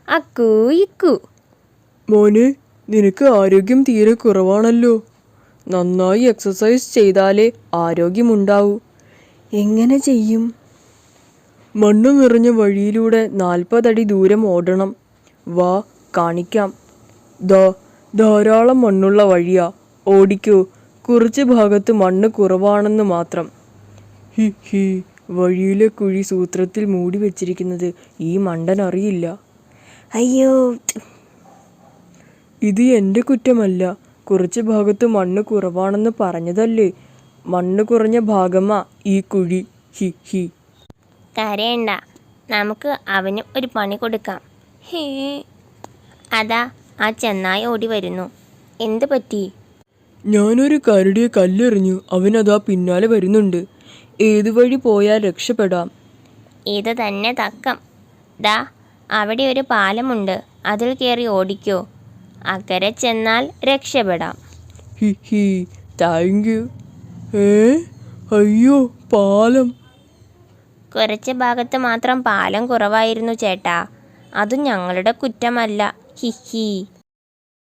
അക്കൂ ഇക്കു. മോനെ, നിനക്ക് ആരോഗ്യം തീരെ കുറവാണല്ലോ. നന്നായി എക്സസൈസ് ചെയ്താലേ ആരോഗ്യമുണ്ടാവൂ. എങ്ങനെ ചെയ്യും? മണ്ണ് നിറഞ്ഞ വഴിയിലൂടെ 40 അടി ദൂരം ഓടണം. വാ, കാണിക്കാം. ധാരാളം മണ്ണുള്ള വഴിയാ, ഓടിക്കൂ. കുറച്ച് ഭാഗത്ത് മണ്ണ് കുറവാണെന്ന് മാത്രം. ഹി, വഴിയിലെ കുഴി സൂത്രത്തിൽ മൂടി വെച്ചിരിക്കുന്നത് ഈ മണ്ടൻ അറിയില്ല. അയ്യോ, ഇത് എൻ്റെ കുറ്റമല്ല. കുറച്ച് ഭാഗത്ത് മണ്ണ് കുറവാണെന്ന് പറഞ്ഞതല്ലേ. മണ്ണ് കുറഞ്ഞ ഭാഗമാ ഈ കുഴി. ഹി. കരയണ്ട, നമുക്ക് അവന് ഒരു പണി കൊടുക്കാം. ഹേ, അതാ ആ ചെന്നായി ഓടി വരുന്നു. എന്ത് പറ്റി? ഞാനൊരു കരടിയെ കല്ലെറിഞ്ഞു. അവനതാ പിന്നാലെ വരുന്നുണ്ട്. ഏതു വഴി പോയാൽ രക്ഷപ്പെടാം? ഇത് തന്നെ തക്കം. ദാ അവിടെ ഒരു പാലമുണ്ട്, അതിൽ കയറി ഓടിക്കോ. അക്കരെ ചെന്നാൽ രക്ഷപ്പെടാം. He, thank you. അയ്യോ, പാലം. കുറച്ച് ഭാഗത്ത് മാത്രം പാലം കുറവായിരുന്നു ചേട്ടാ. അതും ഞങ്ങളുടെ കുറ്റമല്ല. ഹി.